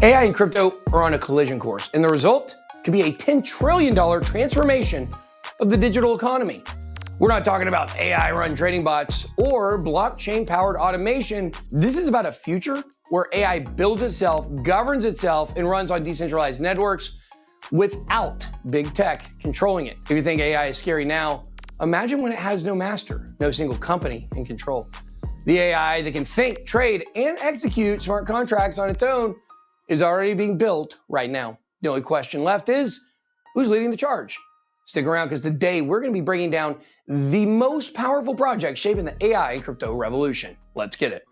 AI and crypto are on a collision course, and the result could be a $10 trillion transformation of the digital economy. We're not talking about AI-run trading bots or blockchain-powered automation. This is about a future where AI builds itself, governs itself, and runs on decentralized networks without big tech controlling it. If you think AI is scary now, imagine when it has no master, no single company in control. The AI that can think, trade, and execute smart contracts on its own is already being built right now. The only question left is, who's leading the charge? Stick around, because today we're going to be breaking down the most powerful project shaping the AI and crypto revolution. Let's get it.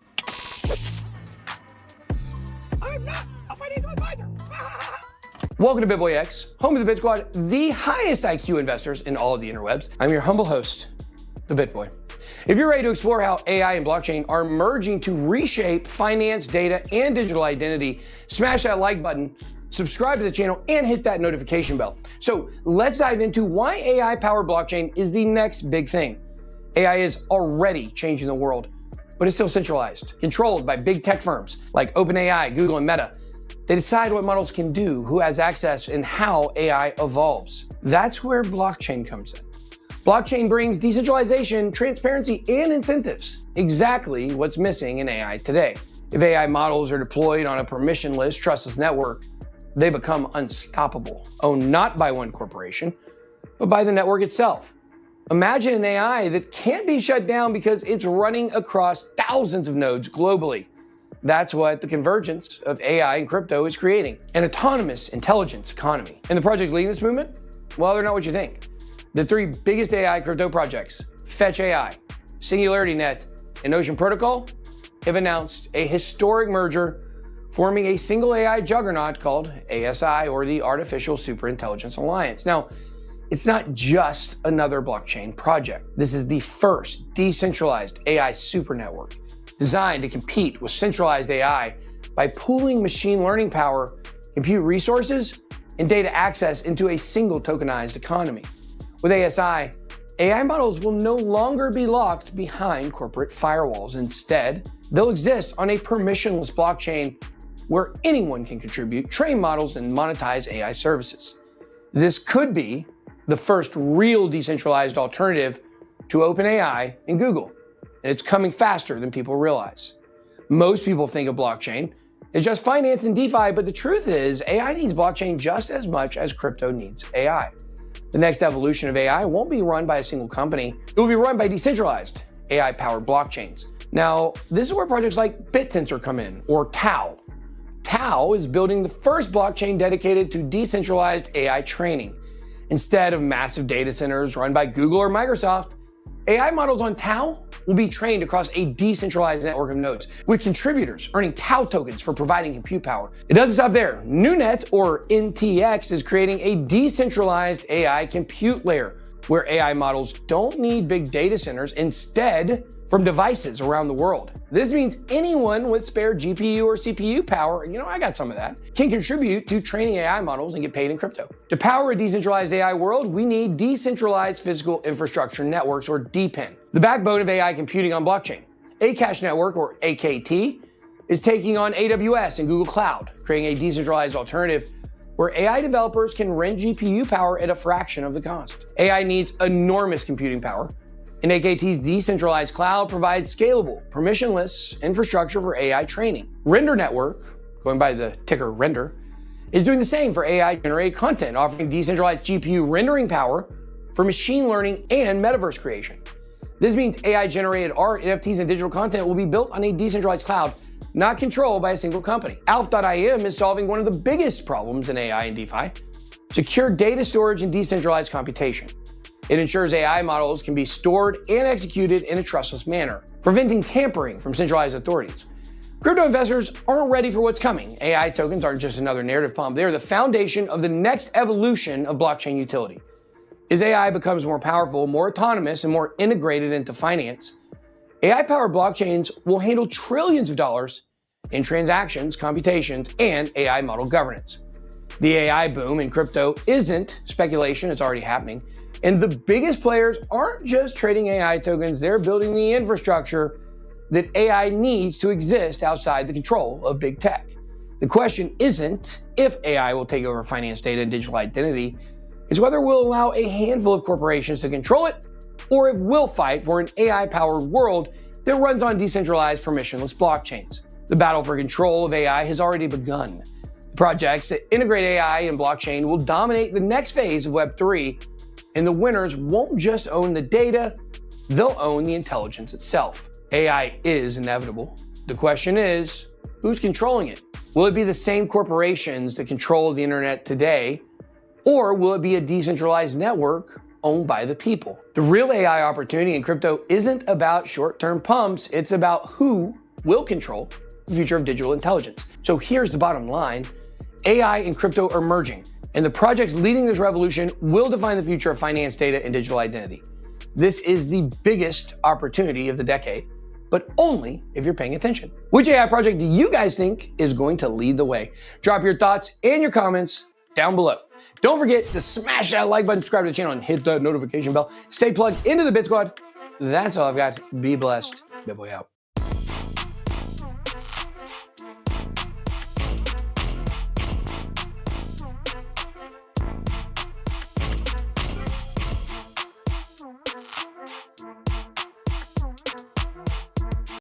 I'm not a financial advisor. Welcome to Bitboy X, home of the Bit Squad, the highest IQ investors in all of the interwebs. I'm your humble host, the Bitboy. If you're ready to explore how AI and blockchain are merging to reshape finance, data, and digital identity, smash that like button, subscribe to the channel, and hit that notification bell. So let's dive into why AI-powered blockchain is the next big thing. AI is already changing the world, but it's still centralized, controlled by big tech firms like OpenAI, Google, and Meta. They decide what models can do, who has access, and how AI evolves. That's where blockchain comes in. Blockchain brings decentralization, transparency, and incentives. Exactly what's missing in AI today. If AI models are deployed on a permissionless, trustless network, they become unstoppable, owned not by one corporation, but by the network itself. Imagine an AI that can't be shut down because it's running across thousands of nodes globally. That's what the convergence of AI and crypto is creating, an autonomous intelligence economy. And the project leading this movement? Well, they're not what you think. The three biggest AI crypto projects, Fetch AI, Singularity Net, and Ocean Protocol, have announced a historic merger, forming a single AI juggernaut called ASI, or the Artificial Superintelligence Alliance. Now, it's not just another blockchain project. This is the first decentralized AI super network designed to compete with centralized AI by pooling machine learning power, compute resources, and data access into a single tokenized economy. With ASI, AI models will no longer be locked behind corporate firewalls. Instead, they'll exist on a permissionless blockchain where anyone can contribute, train models, and monetize AI services. This could be the first real decentralized alternative to OpenAI and Google, and it's coming faster than people realize. Most people think of blockchain as just finance and DeFi, but the truth is AI needs blockchain just as much as crypto needs AI. The next evolution of AI won't be run by a single company. It will be run by decentralized AI-powered blockchains. Now, this is where projects like BitTensor come in, or Tau. Tau is building the first blockchain dedicated to decentralized AI training. Instead of massive data centers run by Google or Microsoft, AI models on Tau will be trained across a decentralized network of nodes, with contributors earning Tau tokens for providing compute power. It doesn't stop there. NewNet, or NTX, is creating a decentralized AI compute layer, where AI models don't need big data centers, instead from devices around the world. This means anyone with spare GPU or CPU power, and I got some of that, can contribute to training AI models and get paid in crypto. To power a decentralized AI world, we need decentralized physical infrastructure networks, or DePIN, the backbone of AI computing on blockchain. Akash Network, or AKT, is taking on AWS and Google Cloud, creating a decentralized alternative where AI developers can rent GPU power at a fraction of the cost. AI needs enormous computing power, and AKT's decentralized cloud provides scalable, permissionless infrastructure for AI training. Render Network, going by the ticker Render, is doing the same for AI-generated content, offering decentralized GPU rendering power for machine learning and metaverse creation. This means AI-generated art, NFTs, and digital content will be built on a decentralized cloud, not controlled by a single company. Alf.im is solving one of the biggest problems in AI and DeFi: secure data storage and decentralized computation. It ensures AI models can be stored and executed in a trustless manner, preventing tampering from centralized authorities. Crypto investors aren't ready for what's coming. AI tokens aren't just another narrative pump. They are the foundation of the next evolution of blockchain utility. As AI becomes more powerful, more autonomous, and more integrated into finance, AI-powered blockchains will handle trillions of dollars in transactions, computations, and AI model governance. The AI boom in crypto isn't speculation, it's already happening. And the biggest players aren't just trading AI tokens, they're building the infrastructure that AI needs to exist outside the control of big tech. The question isn't if AI will take over finance data and digital identity, it's whether we'll allow a handful of corporations to control it, or if we'll fight for an AI-powered world that runs on decentralized permissionless blockchains. The battle for control of AI has already begun. Projects that integrate AI and blockchain will dominate the next phase of Web3, and the winners won't just own the data, they'll own the intelligence itself. AI is inevitable. The question is, who's controlling it? Will it be the same corporations that control the internet today, or will it be a decentralized network owned by the people? The real AI opportunity in crypto isn't about short-term pumps, it's about who will control the future of digital intelligence. So here's the bottom line. AI and crypto are merging, and the projects leading this revolution will define the future of finance data and digital identity. This is the biggest opportunity of the decade, but only if you're paying attention. Which AI project do you guys think is going to lead the way? Drop your thoughts and your comments down below. Don't forget to smash that like button, subscribe to the channel, and hit the notification bell. Stay plugged into the Bit Squad. That's all I've got. Be blessed. BitBoy out.